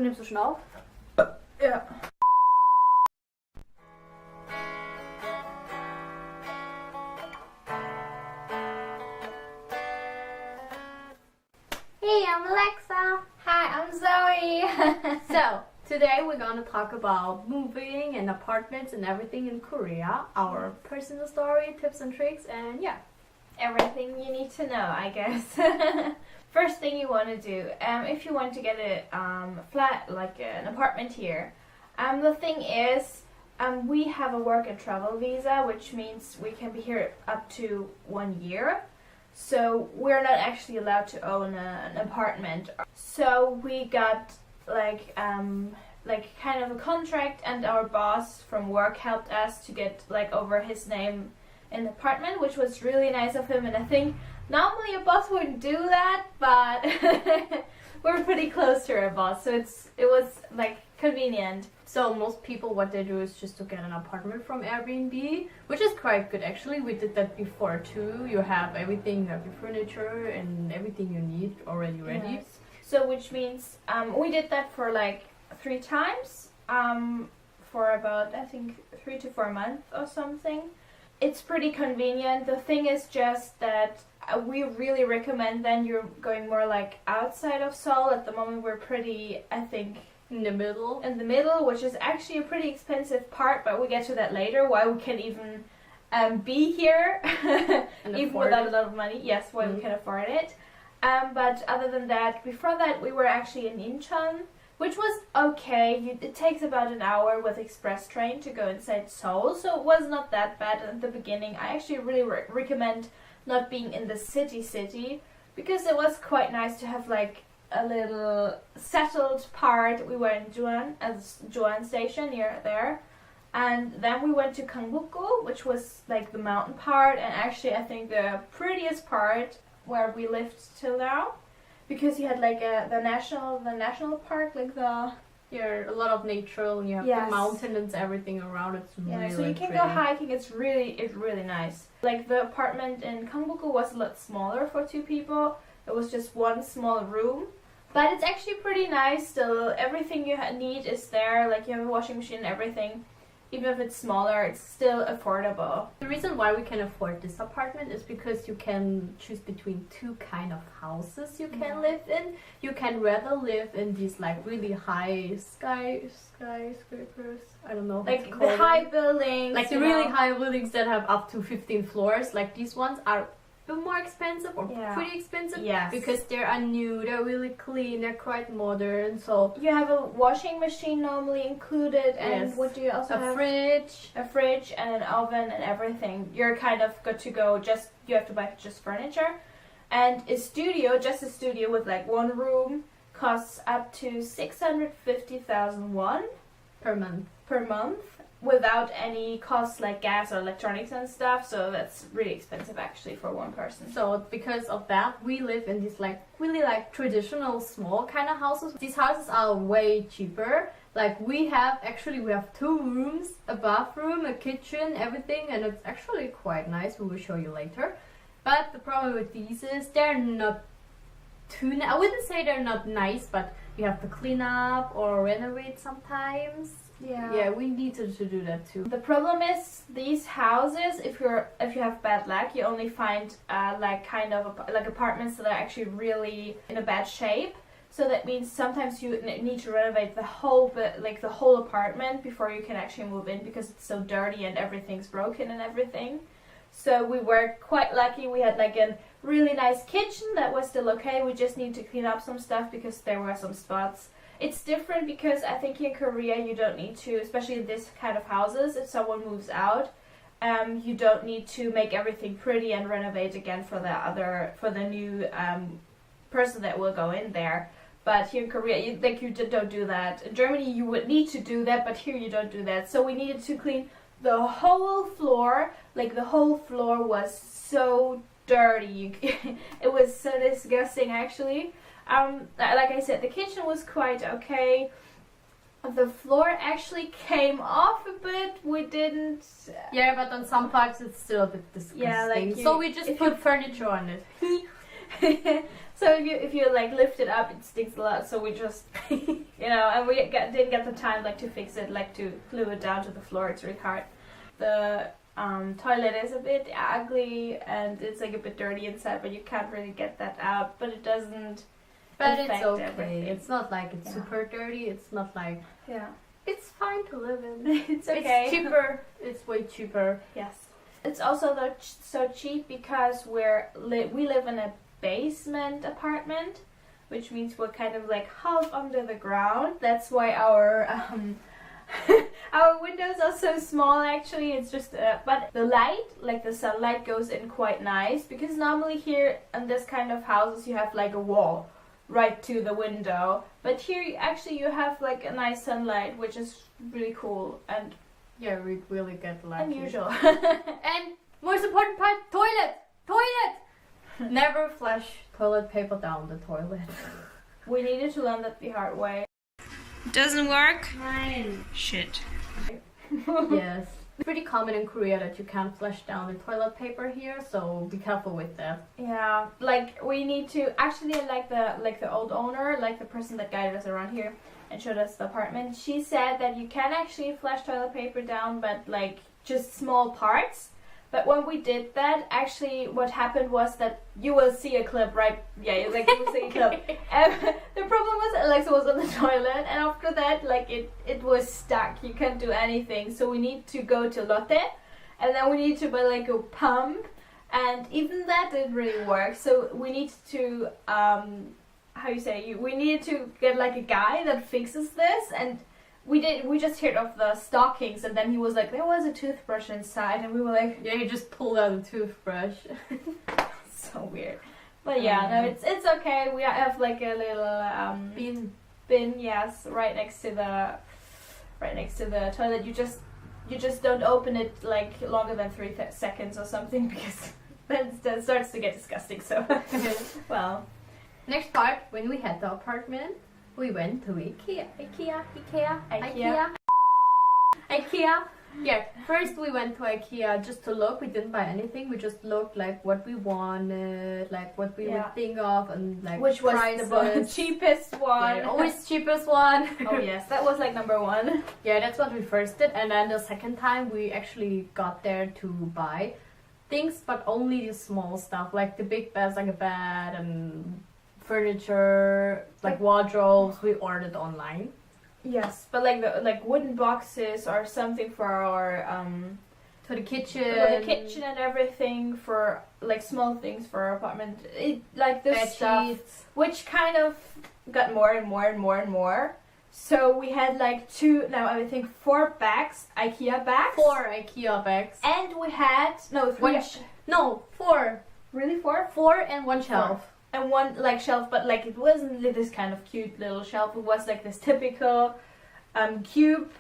nimmst du schon auf? Ja. Hey, I'm Alexa. Hi, I'm Zoe. So, today we're gonna talk about moving and apartments and everything in Korea. Our personal story, tips and tricks, and yeah. Everything you need to know, I guess. First thing you want to do, if you want to get a flat, like an apartment here, the thing is, we have a work and travel visa, which means we can be here up to 1 year. So we're not actually allowed to own an apartment. So we got like kind of a contract, and our boss from work helped us to get like over his name an apartment, which was really nice of him. And I think normally a boss wouldn't do that, but we're pretty close to our boss, so it was like convenient. So most people, what they do is just to get an apartment from Airbnb, which is quite good actually. We did that before too. You have everything, you have your furniture and everything you need already ready. Yes. So which means we did that for like 3 times for about, I think, 3 to 4 months or something. It's pretty convenient. The thing is just that we really recommend then you're going more like outside of Seoul. At the moment we're pretty, I think, In the middle, which is actually a pretty expensive part, but we get to that later, why we can even be here even without a lot of money. Yes, why we can afford it. But other than that, before that we were actually in Incheon, which was okay. It takes about an hour with express train to go inside Seoul, so it was not that bad at the beginning. I actually really recommend not being in the city, because it was quite nice to have like a little settled part. We were in Juan station near there, and then we went to Gangbuk-gu, which was like the mountain part, and actually I think the prettiest part where we lived till now, because you had like the national park, like a lot of nature, and you have the mountain and everything around. It's really so you can go hiking. It's really nice. Like the apartment in Gangbuk-gu was a lot smaller for 2 people. It was just one small room, but it's actually pretty nice still. Everything you need is there. Like you have a washing machine and everything. Even if it's smaller, it's still affordable. The reason why we can afford this apartment is because you can choose between 2 kind of houses you can live in. You can rather live in these like really high skyscrapers. I don't know. Like the high buildings. Like the really high buildings that have up to 15 floors. Like these ones are more expensive or pretty expensive, because they are new, they're really clean, they're quite modern. So you have a washing machine normally included, and what do you also have? A fridge and an oven and everything. You're kind of good to go. Just you have to buy just furniture, and a studio with like 1 room costs up to 650,000 won per month. Without any costs like gas or electronics and stuff, so that's really expensive actually for 1 person. So because of that, we live in these like really like traditional small kind of houses. These houses are way cheaper. Like we have 2 rooms, a bathroom, a kitchen, everything, and it's actually quite nice. We will show you later. But the problem with these is they're not too I wouldn't say they're not nice, but you have to clean up or renovate sometimes. Yeah, we need to do that too. The problem is these houses, if you have bad luck, you only find like kind of like apartments that are actually really in a bad shape. So that means sometimes you need to renovate the whole apartment before you can actually move in, because it's so dirty and everything's broken and everything. So we were quite lucky. We had like a really nice kitchen that was still okay. We just need to clean up some stuff because there were some spots. It's different because I think in Korea you don't need to, especially in this kind of houses, if someone moves out, you don't need to make everything pretty and renovate again for the new person that will go in there. But here in Korea, you don't do that. In Germany, you would need to do that, but here you don't do that. So we needed to clean the whole floor. Like the whole floor was so dirty. It was so disgusting, actually. Like I said, the kitchen was quite okay. The floor actually came off a bit. We didn't. Yeah, but on some parts it's still a bit disgusting. Yeah, like so we just put furniture on it. So if you like lift it up, it stinks a lot. So we just, and we didn't get the time like to fix it, like to glue it down to the floor. It's really hard. The toilet is a bit ugly and it's like a bit dirty inside, but you can't really get that out. But it doesn't. But it's affect okay. everything. It's not like it's super dirty. It's not like it's fine to live in. It's okay. It's cheaper. It's way cheaper. Yes. It's also so cheap because we live in a basement apartment, which means we're kind of like half under the ground. That's why our our windows are so small. Actually, it's just but the light, like the sunlight, goes in quite nice, because normally here in this kind of houses you have like a wall right to the window, but here you have like a nice sunlight, which is really cool and we really get lucky. unusual. And most important part, toilet. Never flush toilet paper down the toilet. We needed to learn that the hard way. Doesn't work? Fine. Shit. Yes. It's pretty common in Korea that you can't flush down the toilet paper here, so be careful with that. Yeah, like we need to actually, like the old owner, like the person that guided us around here and showed us the apartment, she said that you can actually flush toilet paper down, but like just small parts. But when we did that, actually what happened was that you will see a clip, right? Yeah, like you will see a clip. And the problem was Alexa was on the toilet, and after that, like it was stuck. You can't do anything. So we need to go to Lotte, and then we need to buy like a pump, and even that didn't really work. So we need to we needed to get like a guy that fixes this, and we just heard of the stockings, and then he was like, there was a toothbrush inside, and we were like, yeah, you just pulled out a toothbrush. So weird. But yeah, no, it's okay. We have like a little bin, yes, right next to the toilet. You just don't open it like longer than 3 seconds or something, because then it starts to get disgusting. So well, next part, when we had the apartment, we went to IKEA. Yeah, first we went to IKEA just to look. We didn't buy anything. We just looked like what we wanted, like what we would think of, and like which was prices. the cheapest one. Yeah, always cheapest one. Oh yes, that was like number one. Yeah, that's what we first did, and then the second time we actually got there to buy things, but only the small stuff, like the big beds, like a bed and furniture, like wardrobes, we ordered online. Yes, but like wooden boxes or something for our for the kitchen and everything, for like small things for our apartment. Like this bed stuff, sheets, which kind of got more and more and more and more. So we had like 4 bags, IKEA bags. 4 IKEA bags. And we had 4. Really 4? 4 and 1 shelf. And one like shelf, but like it wasn't this kind of cute little shelf. It was like this typical cube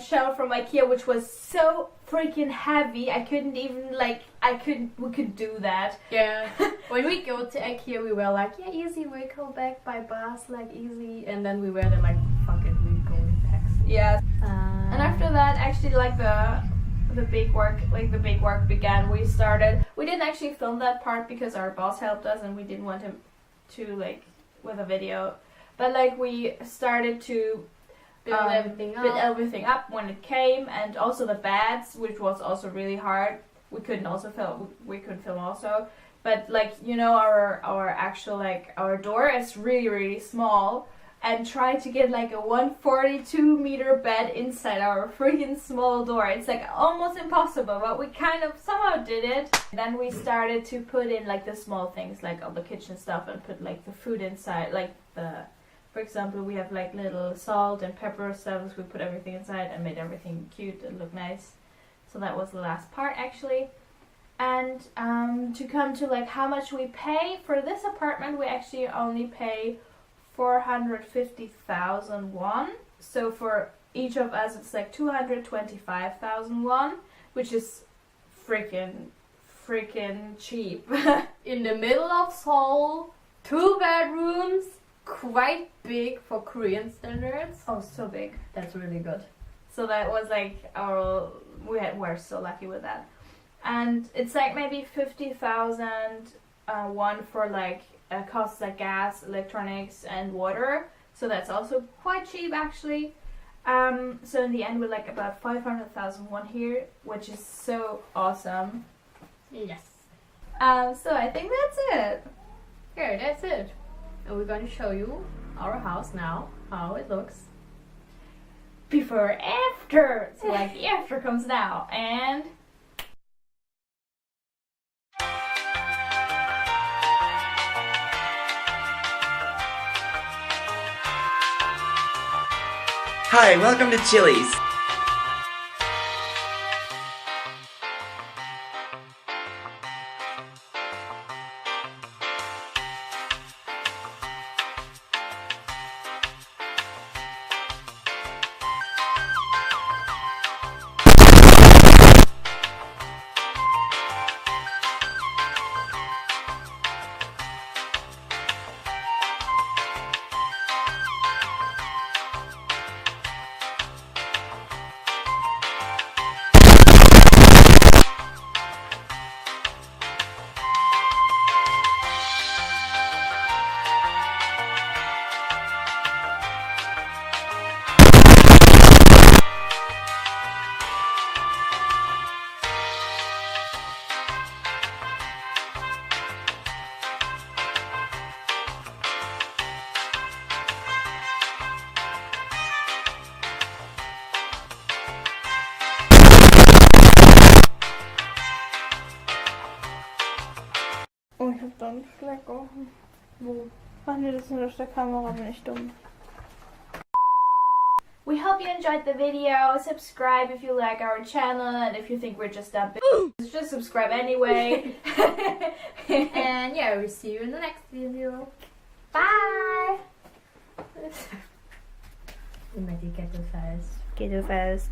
shelf from IKEA, which was so freaking heavy. I couldn't even we could do that. Yeah. When we go to IKEA, we were like, yeah, easy, we go back by bus, like easy. And then we were there like, fuck it, we go with taxi. Yeah. And after that, actually, like the big work began. We didn't actually film that part because our boss helped us and we didn't want him to like with a video, but like we started to build everything up when it came, and also the beds, which was also really hard. We couldn't film also, but like our actual like our door is really, really small, and try to get like a 142-meter bed inside our freaking small door. It's like almost impossible, but we kind of somehow did it. Then we started to put in like the small things, like all the kitchen stuff, and put like the food inside, like for example, we have like little salt and pepper stuff. We put everything inside and made everything cute and look nice. So that was the last part actually. And to come to like how much we pay for this apartment, we actually only pay 450,000 won. So for each of us, it's like 225,000 won, which is freaking cheap. In the middle of Seoul, 2 bedrooms, quite big for Korean standards. Oh, so big. That's really good. So that was like we're so lucky with that. And it's like maybe 50,000 one for like costs like gas, electronics, and water. So that's also quite cheap actually. So in the end, we're like about 500,000 won here, which is so awesome. Yes. So I think that's it. Okay, that's it. And we're going to show you our house now, how it looks. Before, after. So like the after comes now, and. Hi, welcome to Chili's. Oh, ich hab da einen Fleck offen. Wo? Ach nee, das ist nur auf der Kamera, bin ich dumm. We hope you enjoyed the video. Subscribe if you like our channel, and if you think we're just a bit, just subscribe anyway. And yeah, we'll see you in the next video. Bye! Immer die Kette fest. Geht du fest.